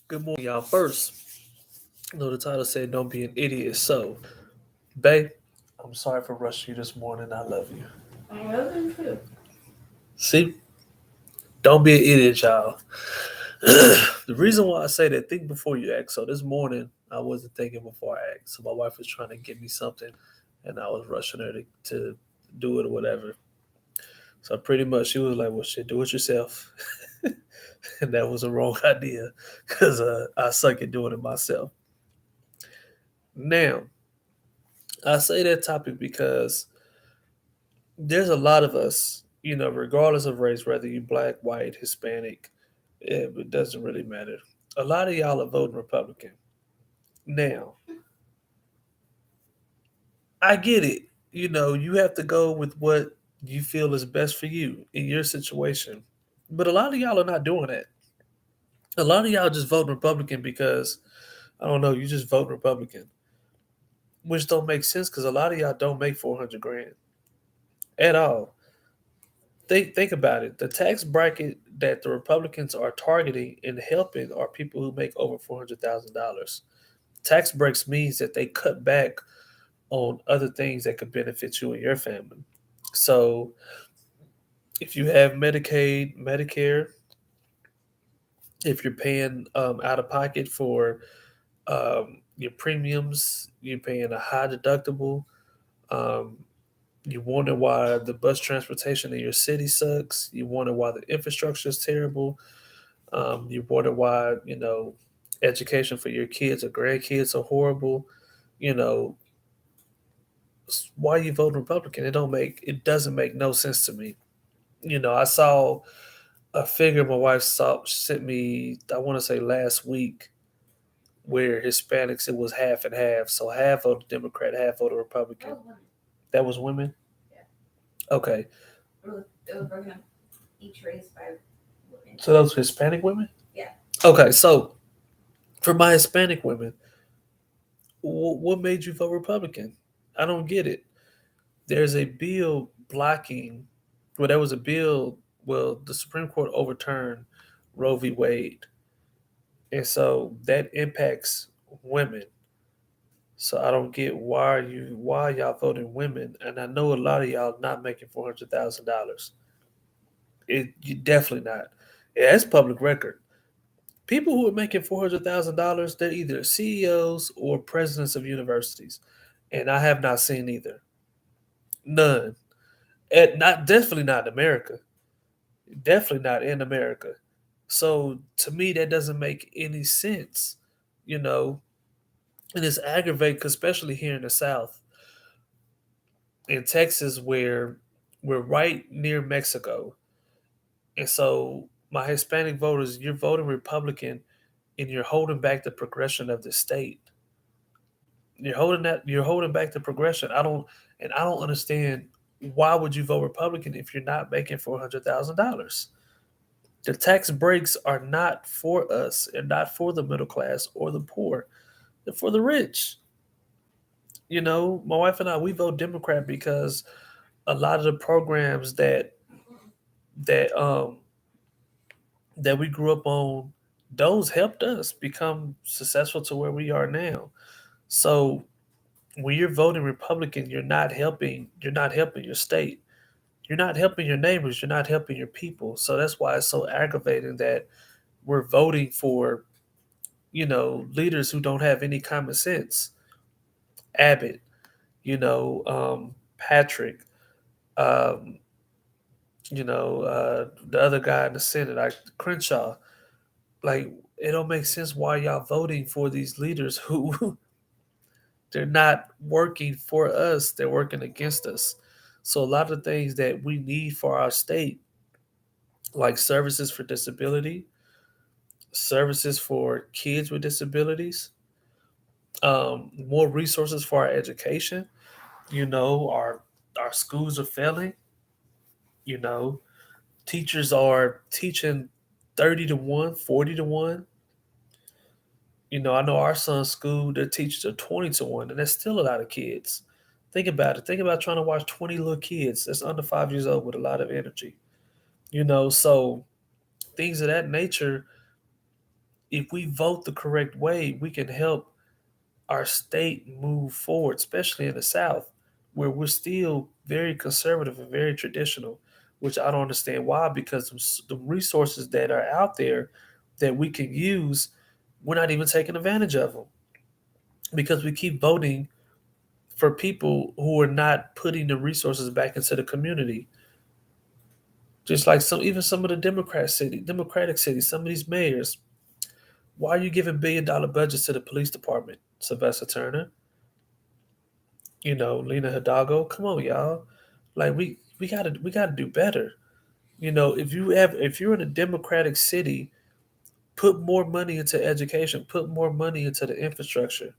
Good morning, y'all. First, the title said don't be an idiot. So, babe, I'm sorry for rushing you this morning. I love you. I love him too. See, don't be an idiot, y'all. The reason why I say that, think before you act. So this morning, I wasn't thinking before I act. So my wife was trying to get me something, and I was rushing her to do it or whatever. So pretty much, she was like, "Well, shit, do it yourself," and that was a wrong idea because I suck at doing it myself. Now, I say that topic because there's a lot of us, regardless of race, whether you black, white, Hispanic, it doesn't really matter. A lot of y'all are voting Republican. Now, I get it. You have to go with what you feel is best for you in your situation. But a lot of y'all are not doing that. A lot of y'all just voting Republican because, I don't know, you just vote Republican, which don't make sense because a lot of y'all don't make 400 grand at all. Think about it. The tax bracket that the Republicans are targeting and helping are people who make over $400,000. Tax breaks means that they cut back on other things that could benefit you and your family. So if you have Medicaid, Medicare, if you're paying out of pocket for your premiums, you're paying a high deductible. Um, you wonder why the bus transportation in your city sucks. You wonder why the infrastructure is terrible. You wonder why education for your kids or grandkids are horrible. You know why you vote Republican? It doesn't make no sense to me. I saw a figure my wife sent me. I want to say last week where Hispanics it was half and half. So half voted Democrat, half voted That Republican. was women. That was women. Yeah. Okay, It was broken up each race by women. so those Hispanic women. Yeah. Okay, so for my Hispanic women, what made you vote Republican? I don't get it. There's a bill blocking. Well, there was a bill. Well, the Supreme Court overturned Roe v. Wade, and so that impacts women. So I don't get why y'all voting women, and I know a lot of y'all not making $400,000. You definitely not. Yeah, it's public record. People who are making $400,000, they're either CEOs or presidents of universities, and I have not seen either. None. And not definitely not in America. Definitely not in America. So to me, that doesn't make any sense, you know. And it's aggravating, 'cause especially here in the South, in Texas, where we're right near Mexico, and so my Hispanic voters, you're voting Republican, and you're holding back the progression of the state. You're holding back the progression. I don't understand why would you vote Republican if you're not making $400,000. The tax breaks are not for us and not for the middle class or the poor. They're for the rich. My wife and I, we vote Democrat because a lot of the programs that um that we grew up on, those helped us become successful to where we are now. So when you're voting Republican, you're not helping your state. You're not helping your neighbors, you're not helping your people. So that's why it's so aggravating that we're voting for leaders who don't have any common sense. Abbott, Patrick, um, the other guy in the Senate, like Crenshaw. Like, it don't make sense why y'all voting for these leaders who they're not working for us, they're working against us. So a lot of things that we need for our state, like services for disability, services for kids with disabilities, more resources for our education. Our schools are failing. You know, teachers are teaching 30 to 1, 40 to 1. I know our son's school, their teachers are 20 to 1, and that's still a lot of kids. Think about it. Think about trying to watch 20 little kids that's under 5 years old with a lot of energy. So things of that nature, if we vote the correct way, we can help our state move forward, especially in the South, where we're still very conservative and very traditional, which I don't understand why, because the resources that are out there that we can use, we're not even taking advantage of them because we keep voting for people who are not putting the resources back into the community. Just like even some of the Democratic cities, some of these mayors. Why are you giving $1 billion budgets to the police department? Sylvester Turner, Lena Hidalgo. Come on, y'all. Like we gotta do better. If you're in a Democratic city, put more money into education, put more money into the infrastructure.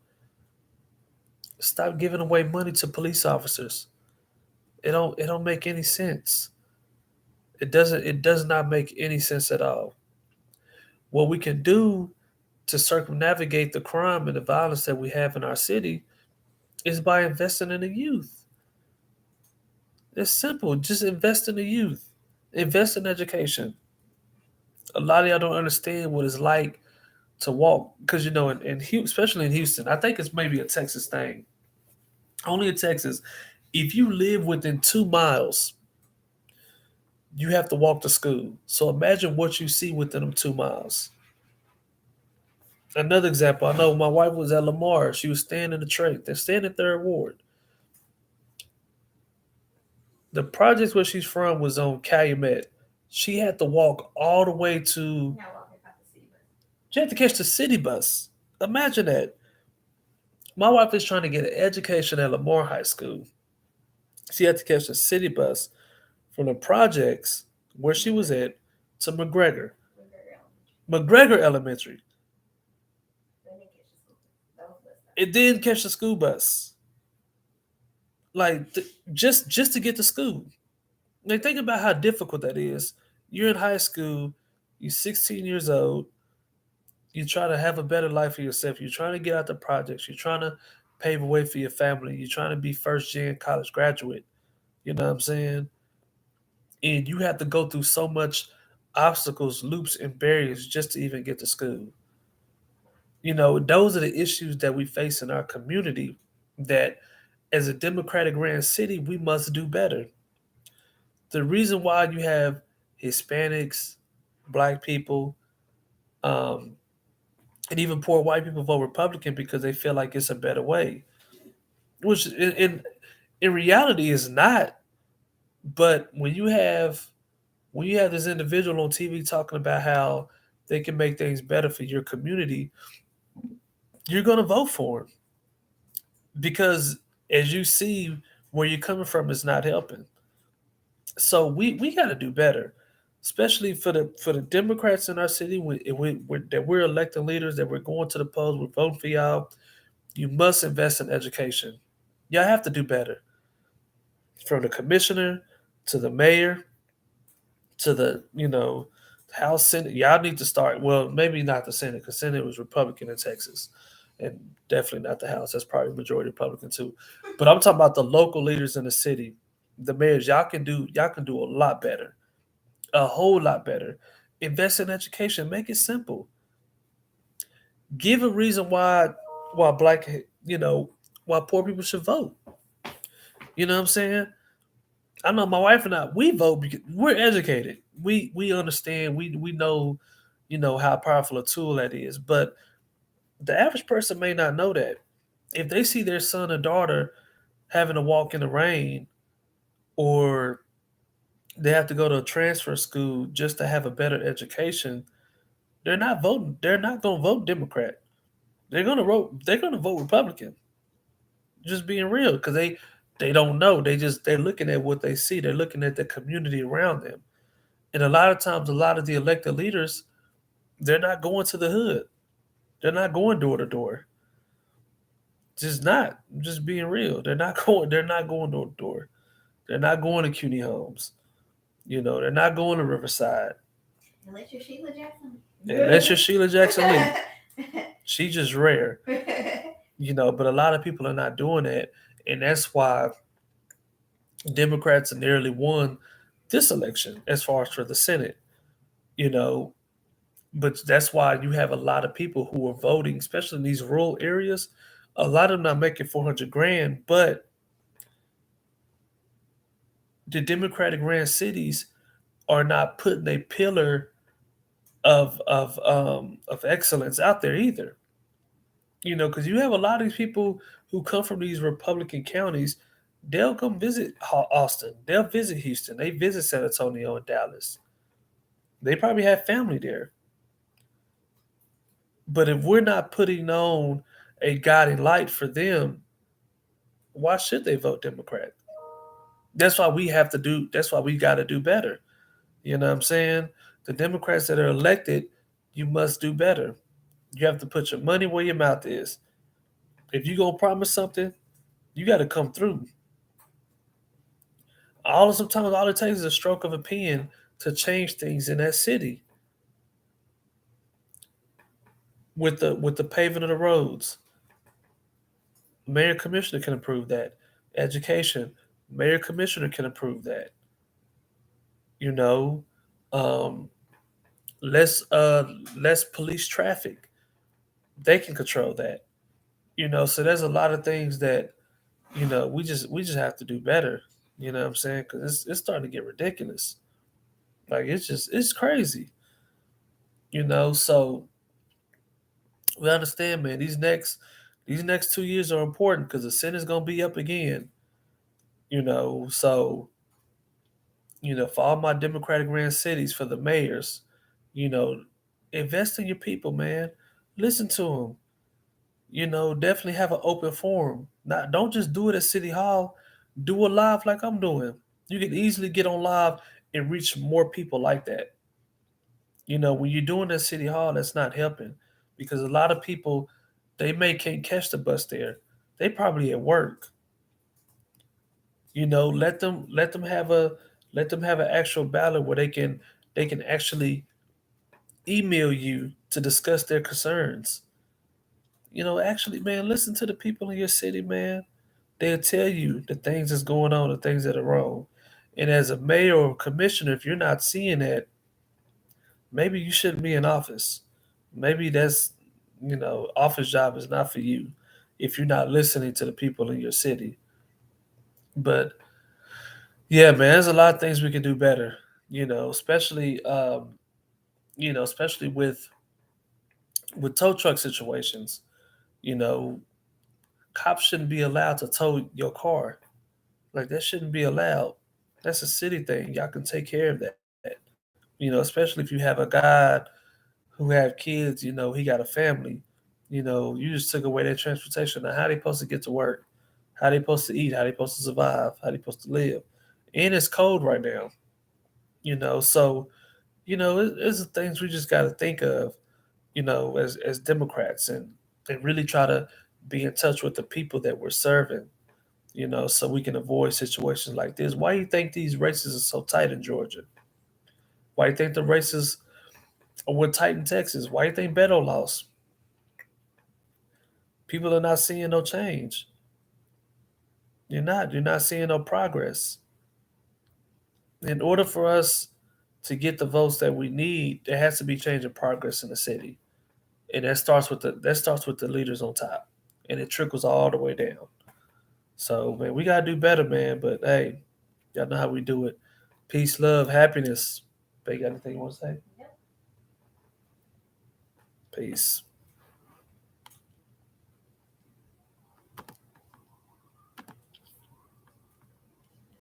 Stop giving away money to police officers. It don't make any sense. It does not make any sense at all. What we can do to circumnavigate the crime and the violence that we have in our city is by investing in the youth. It's simple. Just invest in the youth. Invest in education. A lot of y'all don't understand what it's like to walk because especially in Houston, I think it's maybe a Texas thing. Only in Texas, if you live within 2 miles, you have to walk to school. So imagine what you see within them 2 miles. Another example, I know my wife was at Lamar. She was staying in the trade. They're staying in Third Ward. The project where she's from was on Calumet. She had to walk all the way to. Now walking past the city bus. She had to catch the city bus. Imagine that. My wife is trying to get an education at Lamar High School. She had to catch the city bus from the projects where she was at to McGregor. We're very elementary. McGregor Elementary. Then they catch the school. That was bus stop. It didn't catch the school bus. Like just to get to school. Like think about how difficult that is. You're in high school. You're 16 years old. You try to have a better life for yourself. You're trying to get out the projects. You're trying to pave a way for your family. You're trying to be first gen college graduate. You know what I'm saying? And you have to go through so much obstacles, loops, and barriers just to even get to school. Those are the issues that we face in our community that as a democratic ran city, we must do better. The reason why you have Hispanics, black people, um, and even poor white people vote Republican because they feel like it's a better way, which in reality is not. But when you have this individual on TV talking about how they can make things better for your community, you're going to vote for him because as you see where you're coming from is not helping. So we got to do better, especially for the Democrats in our city. That we're electing leaders, that we're going to the polls, we're voting for y'all. You must invest in education. Y'all have to do better. From the commissioner to the mayor to the House Senate. Y'all need to start. Well, maybe not the Senate because Senate was Republican in Texas, and definitely not the House. That's probably majority Republican too. But I'm talking about the local leaders in the city, the mayors. Y'all can do a lot better, a whole lot better. Invest in education. Make it simple. Give a reason why black why poor people should vote. You know what I'm saying? I know my wife and I we vote because we're educated. We understand. We know how powerful a tool that is. But the average person may not know that. If they see their son or daughter having to walk in the rain, or they have to go to a transfer school just to have a better education, they're not voting. They're not going to vote Democrat. They're going to vote. They're going to vote Republican. Just being real, because they don't know. They're looking at what they see. They're looking at the community around them. And a lot of times, a lot of the elected leaders, they're not going to the hood. They're not going door to door. Just not. Just being real. They're not going. They're not going door to door. They're not going to CUNY Homes. They're not going to Riverside. Unless you're Sheila Jackson. Unless you're Sheila Jackson Lee. She's just rare. But a lot of people are not doing that. And that's why Democrats nearly won this election as far as for the Senate. You know, But that's why you have a lot of people who are voting, especially in these rural areas. A lot of them not making 400 grand, but the Democratic ran cities are not putting a pillar of excellence out there either. You know, because you have a lot of these people who come from these Republican counties. They'll come visit Austin. They'll visit Houston. They visit San Antonio and Dallas. They probably have family there. But if we're not putting on a guiding light for them, why should they vote Democrat? That's why we have to do. That's why we got to do better. You know what I'm saying? The Democrats that are elected, you must do better. You have to put your money where your mouth is. If you gonna promise something, you got to come through. Sometimes all it takes is a stroke of a pen to change things in that city with the paving of the roads. Mayor commissioner can approve that. Education, mayor commissioner can approve that. You know, um, less police traffic. They can control that. You know, so there's a lot of things that we just have to do better. You know what I'm saying? Because it's starting to get ridiculous. Like it's crazy. You know, so we understand, man. These next 2 years are important because the Senate's gonna be up again. So for all my Democratic ran cities, for the mayors, you know, invest in your people, man. Listen to them. Definitely have an open forum. Not don't just do it at City Hall. Do a live like I'm doing. You can easily get on live and reach more people like that. When you're doing at City Hall, that's not helping because a lot of people they may can't catch the bus there. They probably at work. Let them have an actual ballot where they can actually email you to discuss their concerns. Actually, man, listen to the people in your city, man. They'll tell you the things that's going on, the things that are wrong. And as a mayor or commissioner, if you're not seeing that, maybe you shouldn't be in office. Maybe office job is not for you if you're not listening to the people in your city. But yeah, man, there's a lot of things we can do better. Especially with tow truck situations. You know, Cops shouldn't be allowed to tow your car. Like that shouldn't be allowed. That's a city thing. Y'all can take care of that. Especially if you have a guy who have kids, he got a family. You just took away their transportation. Now how they supposed to get to work? How they supposed to eat? How they supposed to survive? How they supposed to live? And it's cold right now. So it's the things we just got to think of. As Democrats and really try to be in touch with the people that we're serving. So we can avoid situations like this. Why do you think these races are so tight in Georgia? Why do you think the races were tight in Texas? Why do you think Beto lost? People are not seeing no change. You're not seeing no progress. In order for us to get the votes that we need, there has to be change and progress in the city. And that starts with the leaders on top. And it trickles all the way down. So man, we gotta do better, man. But hey, y'all know how we do it. Peace, love, happiness. Babe, got anything you want to say? Peace.